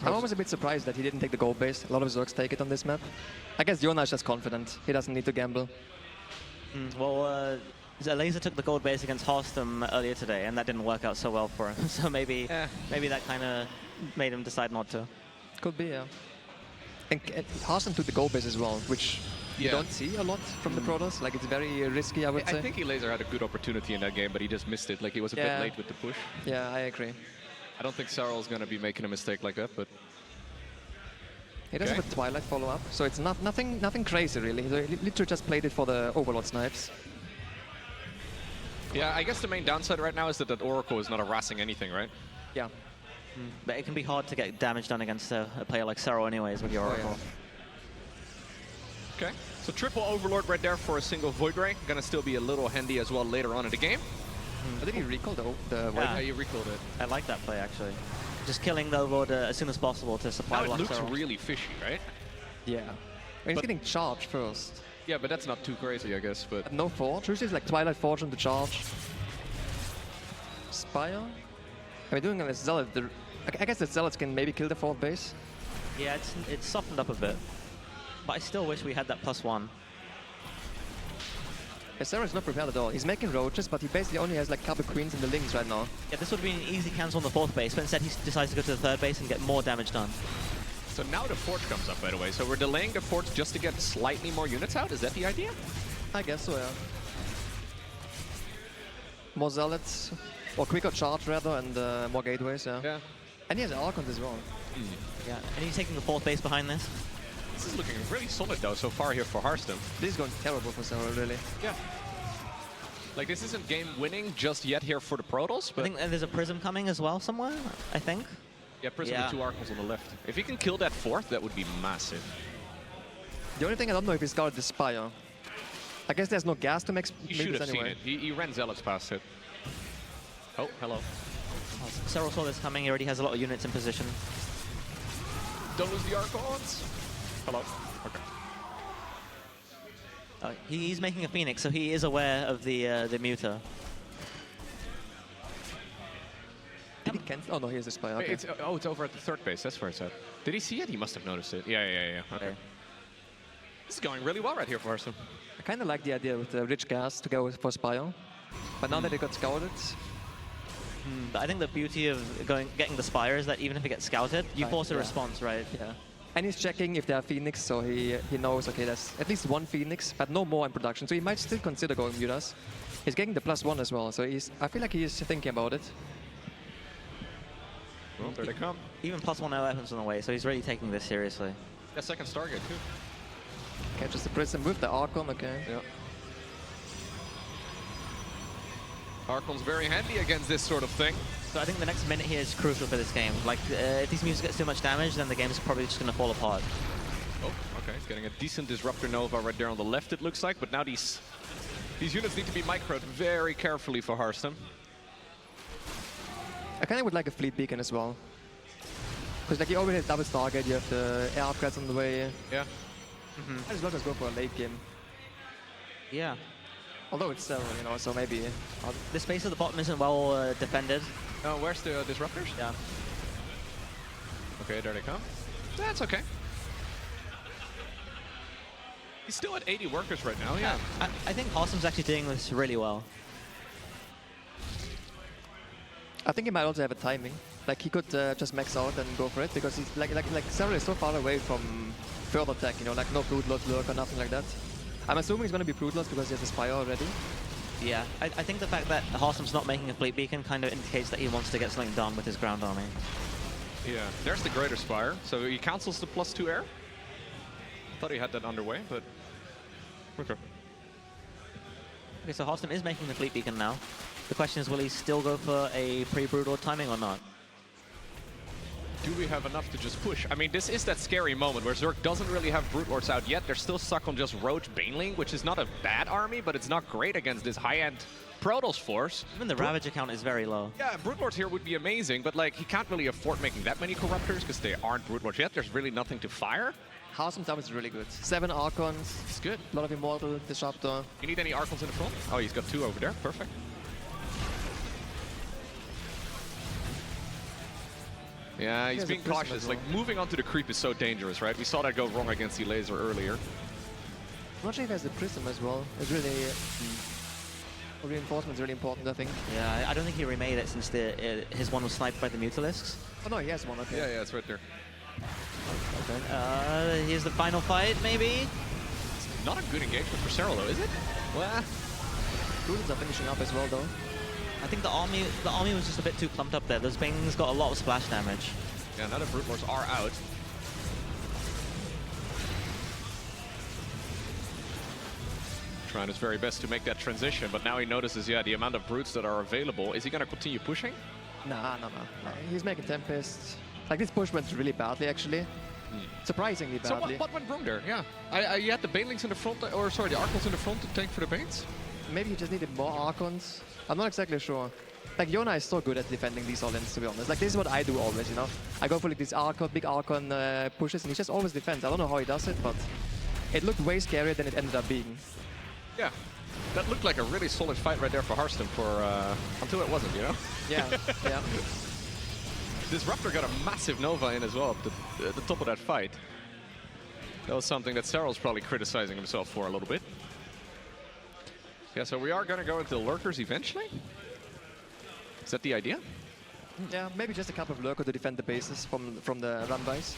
I'm almost a bit surprised that he didn't take the gold base. A lot of Zergs take it on this map. I guess Yona is just confident. He doesn't need to gamble. Well, Laser took the gold base against Harstem earlier today, and that didn't work out so well for him. So maybe that kind of made him decide not to. Could be, yeah. And Harstem took the gold base as well, which you don't see a lot from the protoss. Like, it's very risky, I would say. I think Laser had a good opportunity in that game, but he just missed it. Like, he was a bit late with the push. Yeah, I agree. I don't think Serral's going to be making a mistake like that, but... He does have a Twilight follow-up, so it's nothing crazy, really. He literally just played it for the Overlord snipes. Yeah, I guess the main downside right now is that Oracle is not harassing anything, right? Yeah. But it can be hard to get damage done against a player like Serral anyways with your Oracle. Okay, so triple Overlord right there for a single Void Ray. Gonna still be a little handy as well later on in the game. Did he recall the Void Ray? Yeah, he recalled it. I like that play, actually. Just killing the Overlord as soon as possible to supply now it looks Serral. really fishy, right? Yeah. When he's getting charged first. Yeah, but that's not too crazy, I guess. But no Forge. Usually it's like Twilight Forge on the charge. Spire? Are we doing this Zealot? I guess the Zealots can maybe kill the 4th base. Yeah, it's softened up a bit. But I still wish we had that +1. Yeah, Serral's not prepared at all. He's making roaches, but he basically only has like a couple queens in the links right now. Yeah, this would have been an easy cancel on the 4th base, but instead he decides to go to the 3rd base and get more damage done. so now the Forge comes up, by the way. So we're delaying the Forge just to get slightly more units out? Is that the idea? I guess so, yeah. More Zealots, or quicker charge rather, and more gateways, yeah. And he has Archons as well. Yeah, and he's taking the 4th base behind this. This is looking really solid though so far here for Harstem. This is going terrible for Serral, really. Yeah. Like, this isn't game winning just yet here for the Protoss, but... I think there's a Prism coming as well somewhere, I think. Yeah, Prism with 2 Archons on the left. If he can kill that 4th, that would be massive. The only thing I don't know if he's got the Spire. I guess there's no gas to make He should have anyway. seen it. He ran Zealots past it. Oh, hello. Serral saw this coming, he already has a lot of units in position. Don't lose the Archons. Hello. Okay. He's making a Phoenix, so he is aware of the muta. Did he cancel? Oh no, he has a Spire. Okay. It's over at the 3rd base. That's where it's at. Did he see it? He must have noticed it. Yeah. Okay. This is going really well right here for Harstem. I kind of like the idea with the rich gas to go for Spire. But now that it got scouted... But I think the beauty of getting the Spire is that even if it gets scouted, you force a response, right? Yeah. And he's checking if there are Phoenix, so he knows, okay, there's at least 1 Phoenix, but no more in production. So he might still consider going mutas. He's getting the +1 as well, so I feel like he's thinking about it. Well, there they come. Even +1 air weapons on the way, so he's really taking this seriously. Yeah, 2nd Stargate too. Catches the Prism with the Archon, okay. Yeah. Archon's very handy against this sort of thing. So I think the next minute here is crucial for this game. Like, if these mutas get too much damage, then the game's probably just going to fall apart. Oh, okay. He's getting a decent Disruptor Nova right there on the left, it looks like. But now these units need to be microed very carefully for Harstem. I kind of would like a Fleet Beacon as well. Because like you already have double Stargate, you have the air upgrades on the way. Yeah. I just just go for a late game. Yeah. Although it's Serral, you know, so maybe... the space at the bottom isn't well defended. Oh, where's the Disruptors? Yeah. Okay, there they come. That's okay. He's still at 80 workers right now, yeah. I think Harstem's actually doing this really well. I think he might also have a timing. Like he could just max out and go for it because he's like Serral is so far away from further tech, you know, like no Broodlord lurk or nothing like that. I'm assuming he's going to be Broodlord because he has a Spire already. Yeah, I think the fact that Harstem's not making a Fleet Beacon kind of indicates that he wants to get something done with his ground army. Yeah, there's the Greater Spire. So he cancels the +2 air. Thought he had that underway, but... Okay. Okay, so Harstem is making the Fleet Beacon now. The question is, will he still go for a pre-Broodlord timing or not? Do we have enough to just push? I mean, this is that scary moment where ZERG doesn't really have Broodlords out yet. They're still stuck on just Roach Baneling, which is not a bad army, but it's not great against this high-end Protoss force. Even the Ravager count is very low. Yeah, Broodlords here would be amazing, but like he can't really afford making that many Corruptors because they aren't Broodlords yet. There's really nothing to fire. Harstem's damage is really good. 7 Archons. It's good. A lot of Immortal, Disruptor. You need any Archons in the front? Oh, he's got 2 over there. Perfect. Yeah, he's has a being prism as cautious. well. Like, moving onto the creep is so dangerous, right? We saw that go wrong against the laser earlier. I'm not sure if he has the prism as well. It's really... Reinforcement is really important, I think. Yeah, I don't think he remade it since his one was sniped by the Mutalisks. Oh no, he has one, okay. Yeah, it's right there. Okay. Here's the final fight, maybe? Not a good engagement for Serral, though, is it? Well, Brutals are finishing up as well, though. I think the army was just a bit too clumped up there. Those Banglings got a lot of splash damage. yeah, now the Brute Lords are out. Trying his very best to make that transition, but now he notices, yeah, the amount of Brutes that are available. Is he going to continue pushing? Nah. He's making Tempest. Like, this push went really badly, actually. Surprisingly So badly. what went wrong there? Yeah, you had the Banelings in the front, or sorry, the Archons in the front to tank for the Banes? Maybe he just needed more Archons. I'm not exactly sure. Like, Yona is so good at defending these all-ins, to be honest. Like, this is what I do always, you know? I go for like these Archon, big Archon pushes, and he just always defends. I don't know how he does it, but it looked way scarier than it ended up being. Yeah, that looked like a really solid fight right there for Harstem until it wasn't, you know? Yeah, yeah. Disruptor got a massive Nova in as well at the top of that fight. That was something that Serral's probably criticizing himself for a little bit. Yeah, so we are going to go into Lurkers eventually? Is that the idea? Yeah, maybe just a couple of Lurker to defend the bases from the run-bys.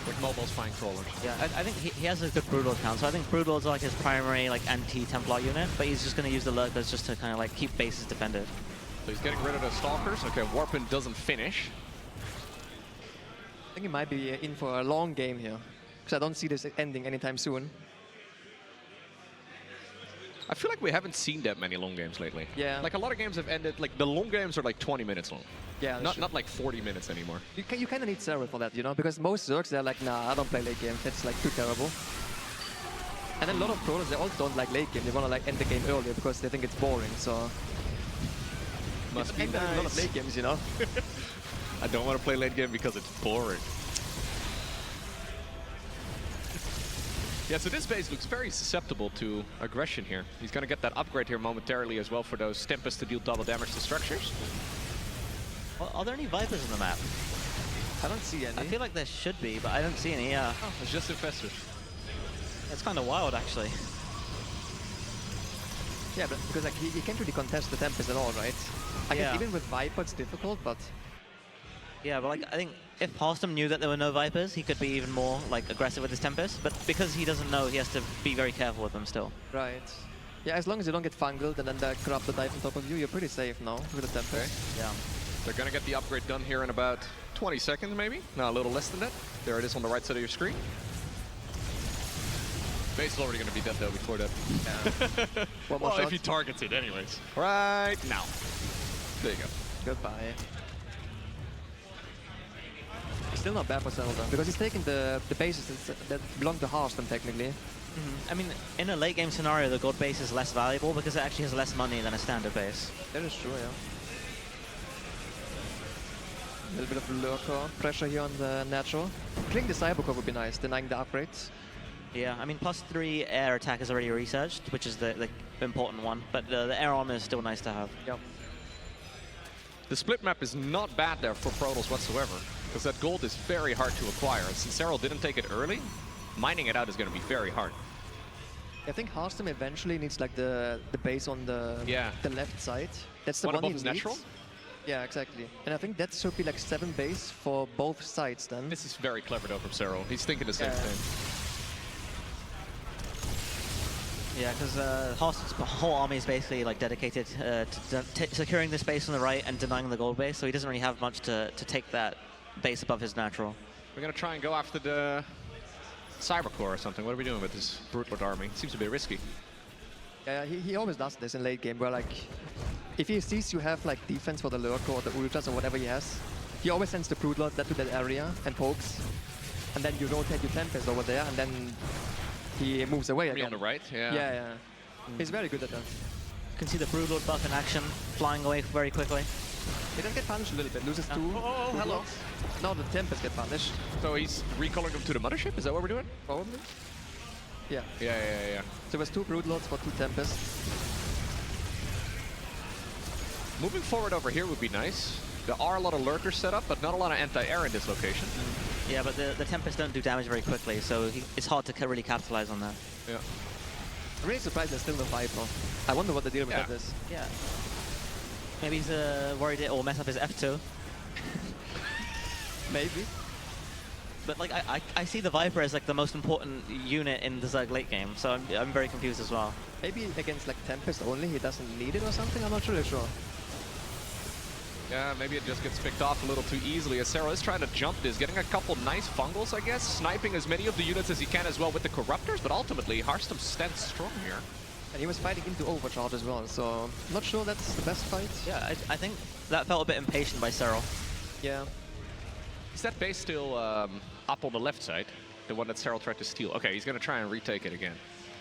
With mobile spine crawlers. Yeah, I think he has a good Broodlord count, so I think Broodlord's like his primary like anti-Templar unit, but he's just going to use the Lurkers just to kind of like keep bases defended. So he's getting rid of the Stalkers. Okay, Warpin doesn't finish. I think he might be in for a long game here, because I don't see this ending anytime soon. I feel like we haven't seen that many long games lately. Yeah. Like a lot of games have ended, like the long games are like 20 minutes long. Yeah, Not like 40 minutes anymore. You kind of need Serral for that, you know, because most Zergs, they're like, nah, I don't play late game. That's like too terrible. And then a lot of pros, they also don't like late game. They want to like end the game earlier because they think it's boring. So Must be a lot of nice. late games, you know. I don't want to play late game because it's boring. Yeah, so this base looks very susceptible to aggression here. He's going to get that upgrade here momentarily as well for those Tempests to deal double damage to structures. Well, are there any Vipers in the map? I don't see any. I feel like there should be, but I don't see any, yeah. Oh, it's just Infestors. It's kind of wild, actually. Yeah, but because like he can't really contest the Tempest at all, right? I guess Yeah. even with Viper, it's difficult, but Yeah, but like I think if Harstem knew that there were no Vipers, he could be even more like aggressive with his Tempest. But because he doesn't know, he has to be very careful with them still. right. Yeah, as long as you don't get fungled and then the corrupted dive on top of you, you're pretty safe now with the Tempest. Yeah. They're going to get the upgrade done here in about 20 seconds, maybe? No, a little less than that. There it is on the right side of your screen. Base is already going to be dead, though, before that. Yeah. One more Well, shot. if he targets it anyways. Right now. There you go. Goodbye. Still not bad for Serral though, because he's taking the bases that belong to Harstem technically. I mean, in a late game scenario, the gold base is less valuable because it actually has less money than a standard base. That is true, yeah. A little bit of Lowko pressure here on the natural. Killing the Cybercore would be nice, denying the upgrades. Yeah, I mean, +3 air attack is already researched, which is the important one. But the air armor is still nice to have. Yep. The split map is not bad there for Protoss whatsoever, because that gold is very hard to acquire. And since Serral didn't take it early, mining it out is going to be very hard. I think Harstem eventually needs like the base on the left side. That's the One one he above his needs. natural? Yeah, exactly. And I think that should be like 7 base for both sides then. This is very clever though from Serral. He's thinking the same thing. Yeah, because Harstem's whole army is basically like dedicated to securing this base on the right and denying the gold base, so he doesn't really have much to take that base above his natural. We're going to try and go after the Cybercore or something. What are we doing with this Brute army? Seems a bit risky. Yeah, he always does this in late game, where like, if he sees you have like defense for the Lurko or the Ultras or whatever he has, he always sends the Broodlord to that area and pokes, and then you rotate your Tempest over there, and then he moves away Me again. on the right, yeah. Yeah. He's very good at that. You can see the Broodlord buff in action, flying away very quickly. He does get punished a little bit, loses 2. Oh, hello. Now the Tempest get punished. So he's recalling them to the mothership? Is that what we're doing? Probably. Yeah. Yeah. So it was 2 Broodlords for 2 Tempests. Moving forward over here would be nice. There are a lot of lurkers set up, but not a lot of anti-air in this location. Yeah, but the Tempests don't do damage very quickly, so it's hard to really capitalize on that. Yeah. I'm really surprised there's still no Viper. I wonder what the deal with that is. Yeah. Maybe he's worried it will mess up his F2. Maybe. But like I see the Viper as like the most important unit in the ZERG late game, so I'm very confused as well. Maybe against like Tempest only, he doesn't need it or something. I'm not really sure. Yeah, maybe it just gets picked off a little too easily as Serral is trying to jump this, getting a couple nice fungals, I guess, sniping as many of the units as he can as well with the Corruptors, but ultimately Harstem stands strong here. And he was fighting into overcharge as well, so not sure that's the best fight. Yeah, I think that felt a bit impatient by Serral. Yeah. Is that base still up on the left side? The one that Serral tried to steal? Okay, he's going to try and retake it again.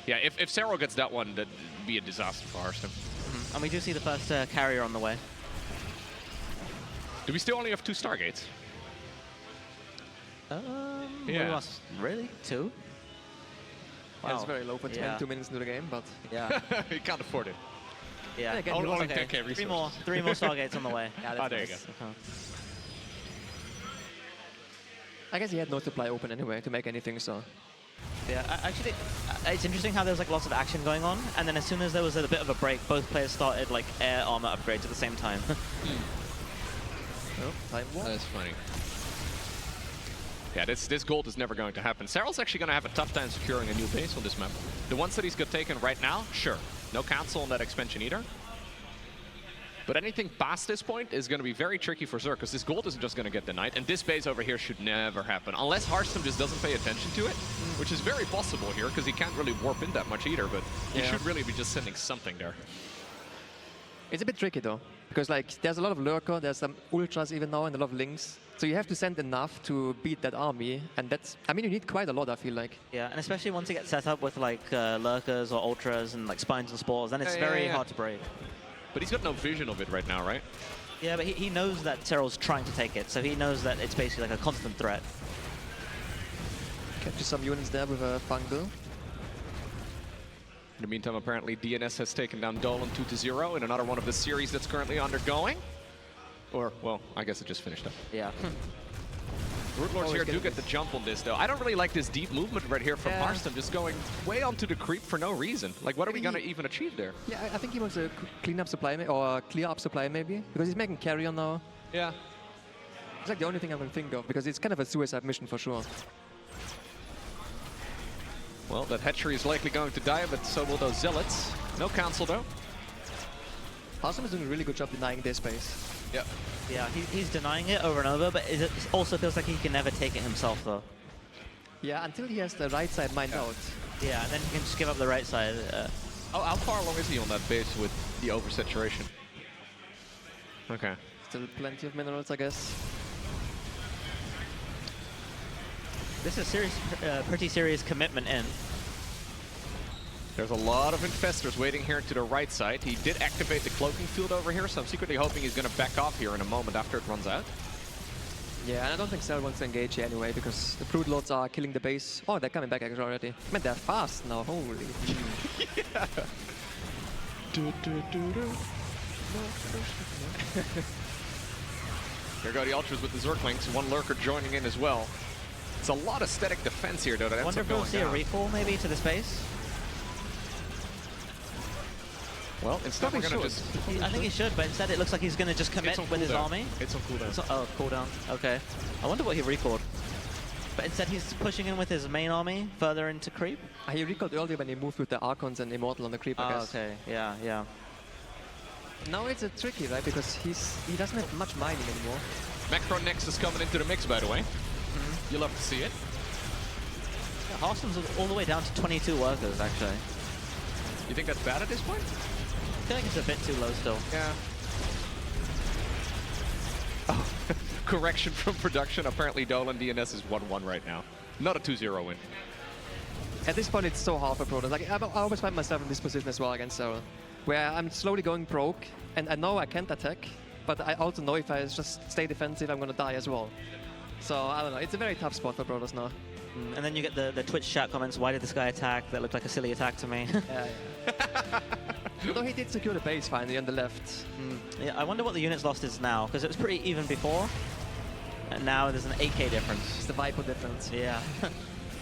Yeah, if Serral gets that one, that'd be a disaster for Harstem. And we do see the first carrier on the way. Do we still only have 2 Stargates? Yeah. Really? 2? Wow. That's very low for 22 minutes into the game, but... Yeah. He can't afford it. Yeah. Again, only 10k resources. Three more Stargates on the way. Yeah, that's there you go. I guess he had no supply open anyway to make anything, so... Yeah, actually, it's interesting how there's like lots of action going on, and then as soon as there was a bit of a break, both players started like air armor upgrades at the same time. Oh, time warp. That is funny. Yeah, this gold is never going to happen. Serral's actually going to have a tough time securing a new base on this map. The ones that he's got taken right now, sure. No cancel on that expansion either. But anything past this point is going to be very tricky for ZERG, because this gold isn't just going to get denied, and this base over here should never happen, unless Harstem just doesn't pay attention to it, which is very possible here, because he can't really warp in that much either, but he should really be just sending something there. It's a bit tricky though, because like there's a lot of Lurker, there's some Ultras even now, and a lot of Links. So you have to send enough to beat that army, and that's, I mean, you need quite a lot, I feel like. Yeah, and especially once you get set up with like Lurkers or Ultras and like Spines and Spores, then it's very hard to break. But he's got no vision of it right now, right? Yeah, but he knows that Serral's trying to take it, so he knows that it's basically like a constant threat. Catches some units there with a Fungal. In the meantime, apparently DNS has taken down Dolan 2-0 in another one of the series that's currently undergoing. Or, well, I guess it just finished up. Yeah. Brood Lords here do get the jump on this, though. I don't really like this deep movement right here from Harstem, just going way onto the creep for no reason. Like, what are we going to even achieve there? Yeah, I think he wants to clean up supply, or clear up supply maybe, because he's making carrier now. Yeah. It's like the only thing I can think of, because it's kind of a suicide mission for sure. Well, that hatchery is likely going to die, but so will those zealots. No cancel, though. Harstem is doing a really good job denying their space. Yep. Yeah, he's denying it over and over, but it also feels like he can never take it himself, though. Yeah, until he has the right side mined out. Yeah, and then he can just give up the right side. How far along is he on that base with the oversaturation? Okay. Still plenty of minerals, I guess. This is serious, pretty serious commitment in. There's a lot of infestors waiting here to the right side. He did activate the cloaking field over here, so I'm secretly hoping he's going to back off here in a moment after it runs out. Yeah, and I don't think Serral wants to engage here anyway, because the Brood Lords are killing the base. Oh, they're coming back actually already. Man, they're fast now, holy. Yeah. Here go the Ultras with the Zerglings, one Lurker joining in as well. It's a lot of static defense here, though, that ends up going down. I wonder if we'll see a recall maybe to the space. Well, instead we're going to just... I think he should, but instead it looks like he's going to just commit with his army. It's on cooldown. Oh, cooldown. Okay. I wonder what he recalled. But instead he's pushing in with his main army further into creep. He recalled earlier when he moved with the Archons and Immortal on the creep, I guess. Okay. Yeah, yeah. Now it's tricky, right? Because he doesn't have much mining anymore. Macron Nexus coming into the mix, by the way. You'll love to see it. Yeah, Harstem's all the way down to 22 workers, actually. You think that's bad at this point? I feel like it's a bit too low still. Yeah. Oh, correction from production. Apparently Dolan DNS is 1-1 right now. Not a 2-0 win. At this point, it's so hard for Protoss. Like, I always find myself in this position as well against Serral, where I'm slowly going broke, and I know I can't attack, but I also know if I just stay defensive, I'm going to die as well. So, I don't know. It's a very tough spot for Protoss now. And then you get the Twitch chat comments, why did this guy attack? That looked like a silly attack to me. Yeah. Although he did secure the base finally on the left. Yeah, I wonder what the units lost is now, because it was pretty even before. And now there's an 8k difference. It's the Viper difference. Yeah.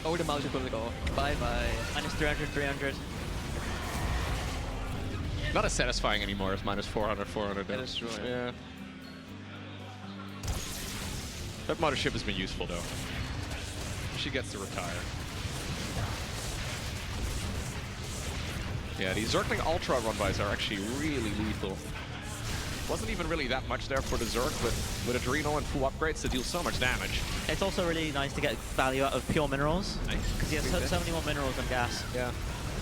Oh, the multiple go. Bye-bye. Minus 300, 300. Not as satisfying anymore as minus 400, 400. That is true, Yeah. That mothership has been useful, though. She gets to retire. Yeah, these Zergling Ultra run-bys are actually really lethal. Wasn't even really that much there for the Zerg, but with Adrenal and full upgrades to deal so much damage. It's also really nice to get value out of pure minerals. Nice. Because he has so many more minerals than gas. Yeah.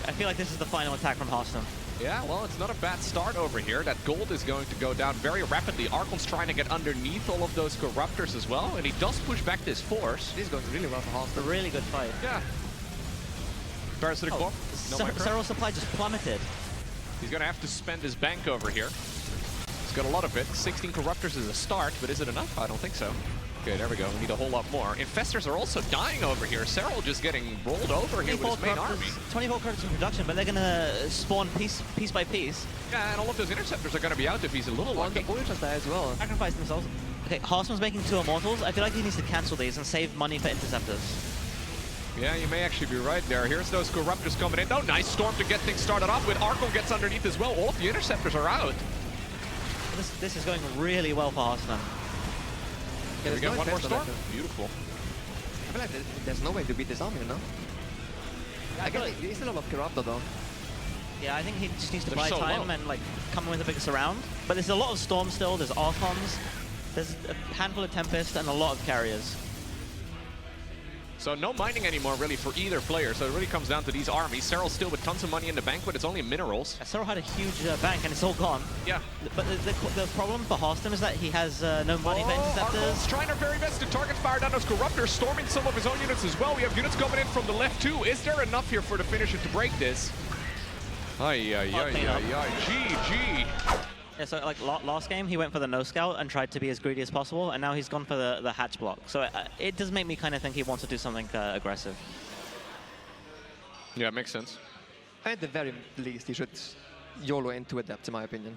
I feel like this is the final attack from Harstem. Yeah, well, it's not a bad start over here. That gold is going to go down very rapidly. Archon's trying to get underneath all of those Corruptors as well, and he does push back this force. This is going really well for It's a Harstem. really good fight. Yeah. Parasitic Bomb. No micro. Serral's supply just plummeted. He's going to have to spend his bank over here. He's got a lot of it. 16 Corruptors is a start, but is it enough? I don't think so. Okay, there we go. We need a whole lot more. Infestors are also dying over here. Serral just getting rolled over here with his main army. 24 credits in production, but they're going to spawn piece by piece. Yeah, and all of those Interceptors are going to be out if he's a little lucky. The Ultras die as well. Sacrifice themselves. Okay, Harstem's making 2 Immortals. I feel like he needs to cancel these and save money for Interceptors. Yeah, you may actually be right there. Here's those Corruptors coming in. Oh, nice Storm to get things started off with. Archon gets underneath as well. All of the Interceptors are out. This is going really well for Harstem. Can we get one more Storm? Beautiful. I feel like there's no way to beat this army, you know? I guess he's still a lot of Corruptor though. Yeah, I think he just needs to They're buy so time low. and like come in with a big surround. But there's a lot of Storm still, there's Archons, there's a handful of Tempest, and a lot of carriers. So no mining anymore really for either player, so it really comes down to these armies. Serral's still with tons of money in the bank, but it's only minerals. Serral had a huge bank and it's all gone. Yeah. But the problem for Harstem is that he has no money for Interceptors. Archon's trying her very best to target fire down those Corruptors, storming some of his own units as well. We have units coming in from the left too. Is there enough here for the finisher to break this? Ay, ay, ay, ay, ay. GG. Yeah, so like last game, he went for the no scout and tried to be as greedy as possible, and now he's gone for the hatch block. So it does make me kind of think he wants to do something aggressive. Yeah, makes sense. At the very least, he should YOLO into Adept, in my opinion.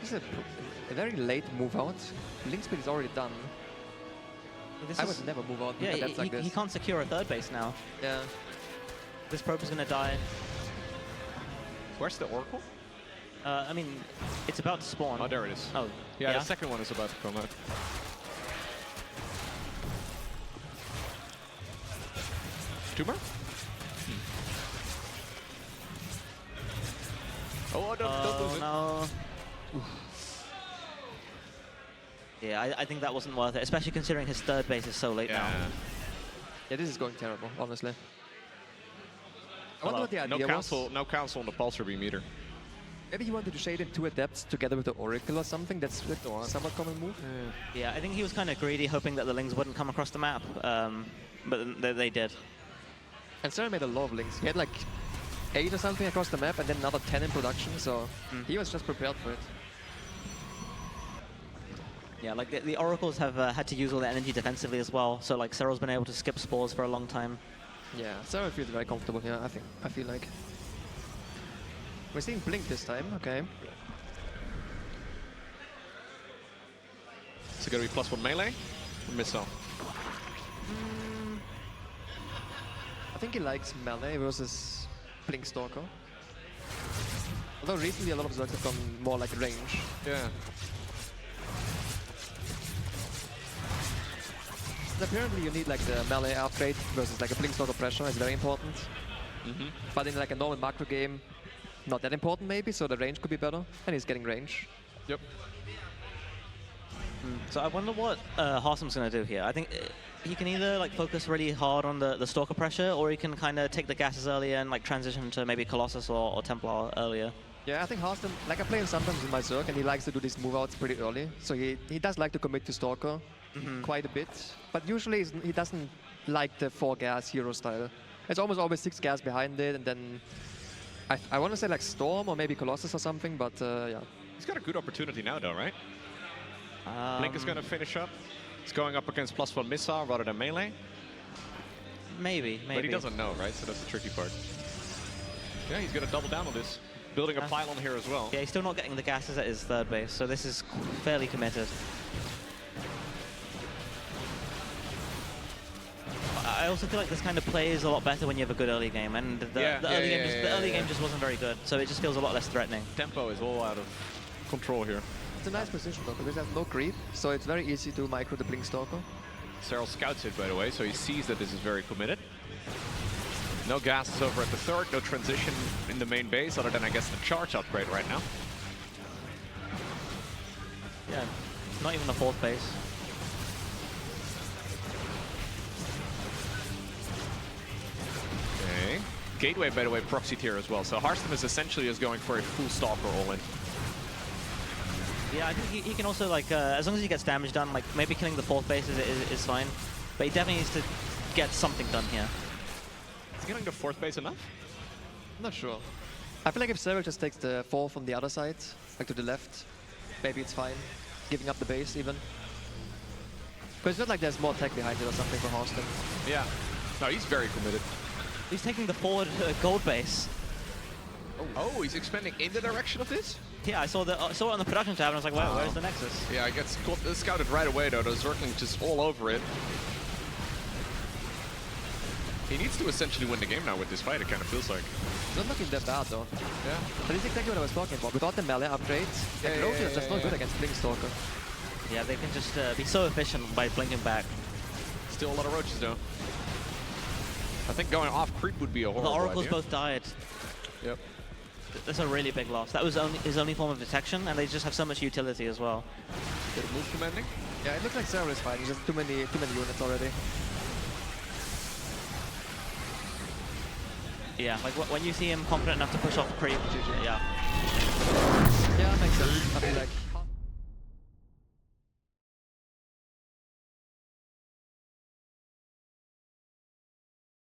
This is a very late move out. Link speed is already done. I would never move out with Yeah, Adepts like this. he can't secure a third base now. Yeah. This probe is going to die. Where's the Oracle? I mean, it's about to spawn. Oh, there it is. Oh, Yeah, the second one is about to come out. Tumor? Oh, don't lose it. No. Yeah, I think that wasn't worth it, especially considering his third base is so late now. Yeah, this is going terrible, honestly. I wonder what the idea was. No council on the pulsar beam either. Maybe he wanted to shade in 2 Adepts together with the Oracle or something. That's a somewhat common move. Yeah, I think he was kind of greedy, hoping that the Lings wouldn't come across the map, but they did. And Serral made a lot of links. He had like 8 or something across the map and then another 10 in production, so he was just prepared for it. Yeah, like the Oracles have had to use all their energy defensively as well, so like Serral's been able to skip spores for a long time. Yeah, Serral feels very comfortable here, I feel like. We're seeing Blink this time, okay. Is it going to be +1 melee or missile? I think he likes melee versus Blink Stalker. Although recently a lot of Zergs have gone more like range. Yeah. And apparently you need like the melee upgrade versus like a Blink Stalker pressure is very important. But in like a normal macro game, not that important maybe, so the range could be better. And he's getting range. Yep. So I wonder what Harstem's going to do here. I think he can either like focus really hard on the Stalker pressure, or he can kind of take the gases earlier and like transition to maybe Colossus or Templar earlier. Yeah, I think Harstem, like I play him sometimes in my Zerg, and he likes to do these move outs pretty early. So he does like to commit to Stalker quite a bit. But usually he doesn't like the 4 gas hero style. It's almost always 6 gas behind it, and then I want to say like Storm or maybe Colossus or something, but yeah. He's got a good opportunity now though, right? Blink is going to finish up. He's going up against +1 missile rather than melee. Maybe. But he doesn't know, right? So that's the tricky part. Yeah, he's going to double down on this. Building a pylon here as well. Yeah, he's still not getting the gases at his third base, so this is fairly committed. I also feel like this kind of play is a lot better when you have a good early game, and the early game just wasn't very good, so it just feels a lot less threatening. Tempo is all out of control here. It's a nice position though, because there's no creep, so it's very easy to micro the Blink Stalker. Serral scouts it, by the way, so he sees that this is very committed. No gases over at the third, no transition in the main base, other than, I guess, the charge upgrade right now. Yeah, not even the fourth base. Okay. Gateway, by the way, proxied here as well, so Harstem is essentially just going for a full Stalker all-in. Yeah, I think he can also, like, as long as he gets damage done, like, maybe killing the fourth base is fine. But he definitely needs to get something done here. Is he getting the fourth base enough? I'm not sure. I feel like if Serral just takes the fourth from the other side, like to the left, maybe it's fine. Giving up the base even. But it's not like there's more tech behind it or something for Harstem. Yeah. No, he's very committed. He's taking the forward gold base. Oh, he's expanding in the direction of this? Yeah, I saw it on the production tab and I was like, wow, where's the Nexus? Yeah, it gets scouted right away though. The Zergling just all over it. He needs to essentially win the game now with this fight, it kind of feels like. It's not looking that bad though. Yeah. But it's exactly what I was talking about. Without the melee upgrades, like Roach is just not good against Blink Stalker. Yeah, they can just be so efficient by blinking back. Still a lot of roaches though. I think going off creep would be a horrible The Oracles idea. both died. Yep. That's a really big loss. That was his only form of detection, and they just have so much utility as well. Bit of move commanding. Yeah, it looks like Serral is fine. It's just too many units already. Yeah, like when you see him confident enough to push off creep, yeah. Yeah, makes sense. I feel like.